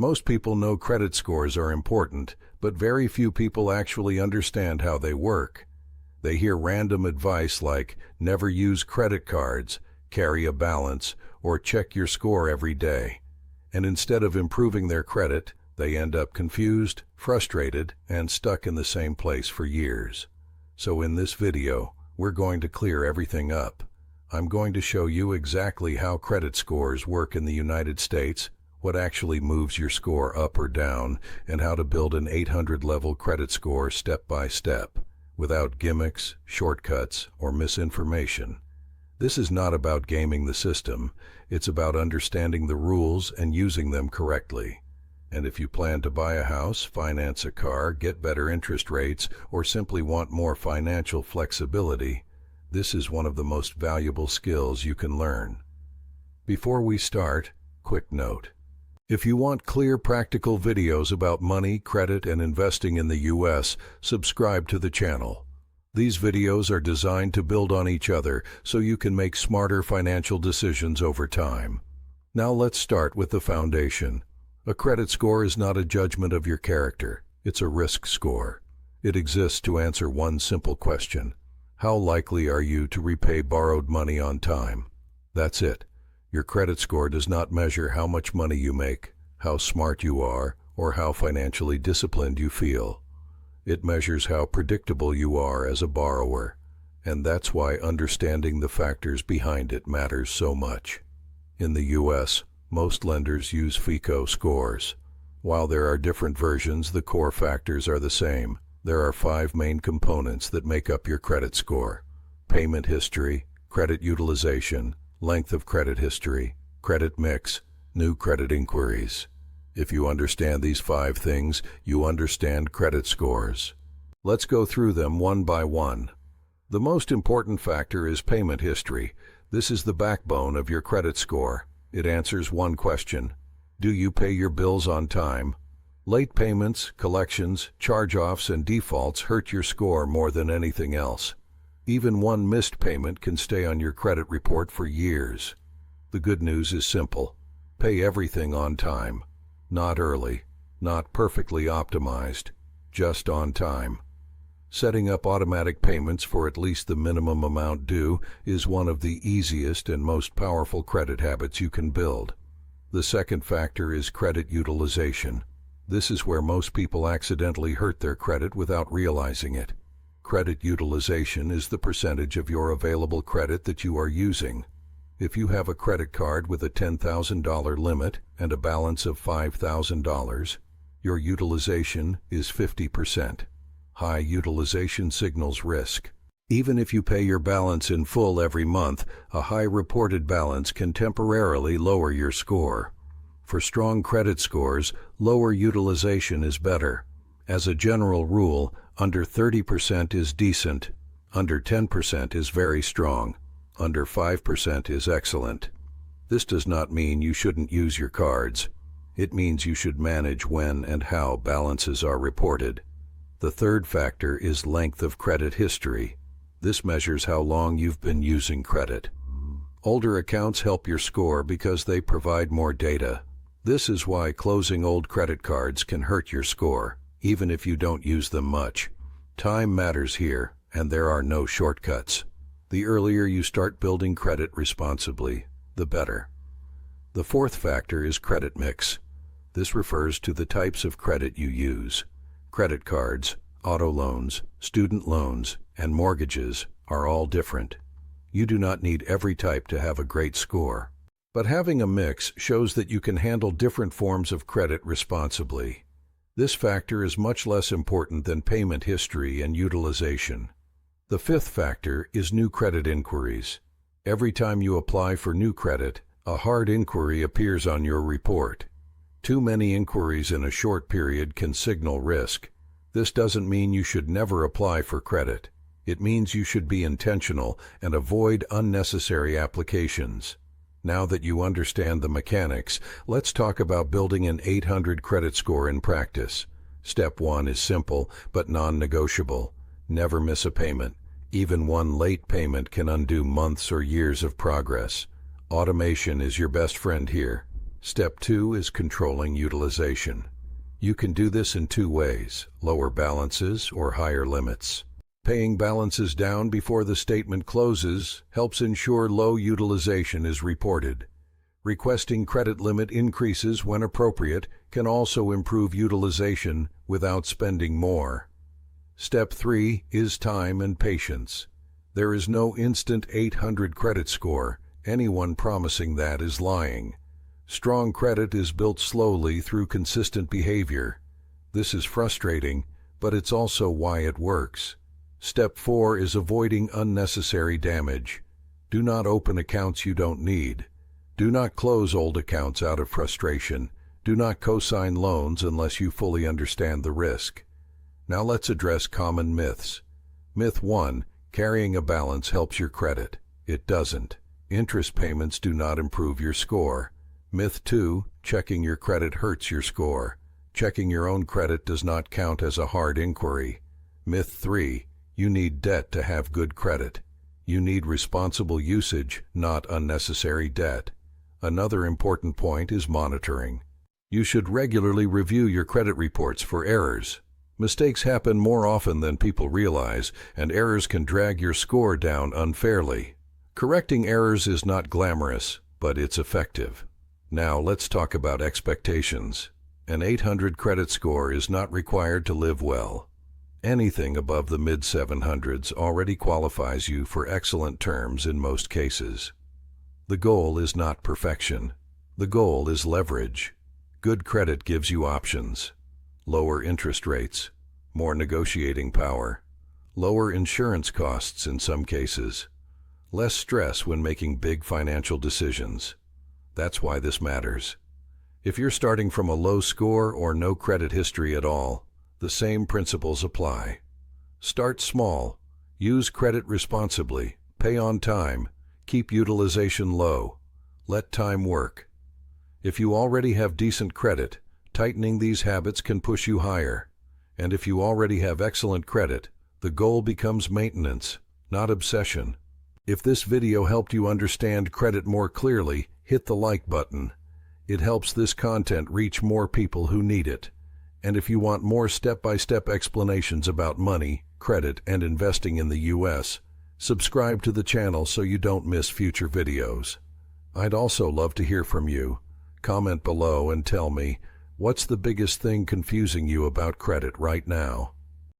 Most people know credit scores are important, but very few people actually understand how they work. They hear random advice like never use credit cards, carry a balance, or check your score every day. And instead of improving their credit, they end up confused, frustrated, and stuck in the same place for years. So in this video, we're going to clear everything up. I'm going to show you exactly how credit scores work in the United States, what actually moves your score up or down, and how to build an 800-level credit score step by step, without gimmicks, shortcuts, or misinformation. This is not about gaming the system, it's about understanding the rules and using them correctly. And if you plan to buy a house, finance a car, get better interest rates, or simply want more financial flexibility, this is one of the most valuable skills you can learn. Before we start, quick note. If you want clear, practical videos about money, credit, and investing in the US, subscribe to the channel. These videos are designed to build on each other so you can make smarter financial decisions over time. Now let's start with the foundation. A credit score is not a judgment of your character. It's a risk score. It exists to answer one simple question. How likely are you to repay borrowed money on time? That's it. Your credit score does not measure how much money you make, how smart you are, or how financially disciplined you feel. It measures how predictable you are as a borrower, and that's why understanding the factors behind it matters so much. In the US, most lenders use FICO scores. While there are different versions, the core factors are the same. There are 5 main components that make up your credit score: payment history, credit utilization, length of credit history, credit mix, new credit inquiries. If you understand these 5 things, you understand credit scores. Let's go through them one by one. The most important factor is payment history. This is the backbone of your credit score. It answers one question: do you pay your bills on time? Late payments, collections, charge-offs, and defaults hurt your score more than anything else. Even one missed payment can stay on your credit report for years. The good news is simple. Pay everything on time. Not early, not perfectly optimized, just on time. Setting up automatic payments for at least the minimum amount due is one of the easiest and most powerful credit habits you can build. The second factor is credit utilization. This is where most people accidentally hurt their credit without realizing it. Credit utilization is the percentage of your available credit that you are using. If you have a credit card with a $10,000 limit and a balance of $5,000, your utilization is 50%. High utilization signals risk. Even if you pay your balance in full every month, a high reported balance can temporarily lower your score. For strong credit scores, lower utilization is better. As a general rule, under 30% is decent, under 10% is very strong, under 5% is excellent. This does not mean you shouldn't use your cards. It means you should manage when and how balances are reported. The third factor is length of credit history. This measures how long you've been using credit. Older accounts help your score because they provide more data. This is why closing old credit cards can hurt your score, even if you don't use them much. Time matters here, and there are no shortcuts. The earlier you start building credit responsibly, the better. The fourth factor is credit mix. This refers to the types of credit you use. Credit cards, auto loans, student loans, and mortgages are all different. You do not need every type to have a great score. But having a mix shows that you can handle different forms of credit responsibly. This factor is much less important than payment history and utilization. The fifth factor is new credit inquiries. Every time you apply for new credit, a hard inquiry appears on your report. Too many inquiries in a short period can signal risk. This doesn't mean you should never apply for credit. It means you should be intentional and avoid unnecessary applications. Now that you understand the mechanics, let's talk about building an 800 credit score in practice. Step 1 is simple but non-negotiable. Never miss a payment. Even one late payment can undo months or years of progress. Automation is your best friend here. Step 2 is controlling utilization. You can do this in two ways: lower balances or higher limits. Paying balances down before the statement closes helps ensure low utilization is reported. Requesting credit limit increases when appropriate can also improve utilization without spending more. Step 3 is time and patience. There is no instant 800 credit score. Anyone promising that is lying. Strong credit is built slowly through consistent behavior. This is frustrating, but it's also why it works. Step 4 is avoiding unnecessary damage. Do not open accounts you don't need. Do not close old accounts out of frustration. Do not co-sign loans unless you fully understand the risk. Now let's address common myths. Myth 1: carrying a balance helps your credit. It doesn't. Interest payments do not improve your score. Myth 2: checking your credit hurts your score. Checking your own credit does not count as a hard inquiry. Myth 3: you need debt to have good credit. You need responsible usage, not unnecessary debt. Another important point is monitoring. You should regularly review your credit reports for errors. Mistakes happen more often than people realize, and errors can drag your score down unfairly. Correcting errors is not glamorous, but it's effective. Now let's talk about expectations. An 800 credit score is not required to live well. Anything above the mid-700s already qualifies you for excellent terms in most cases. The goal is not perfection. The goal is leverage. Good credit gives you options. Lower interest rates, more negotiating power, lower insurance costs in some cases, less stress when making big financial decisions. That's why this matters. If you're starting from a low score or no credit history at all, the same principles apply. Start small, use credit responsibly, pay on time, keep utilization low, let time work. If you already have decent credit, tightening these habits can push you higher. And if you already have excellent credit, the goal becomes maintenance, not obsession. If this video helped you understand credit more clearly, hit the like button. It helps this content reach more people who need it. And if you want more step-by-step explanations about money, credit, and investing in the US, subscribe to the channel so you don't miss future videos. I'd also love to hear from you. Comment below and tell me, what's the biggest thing confusing you about credit right now?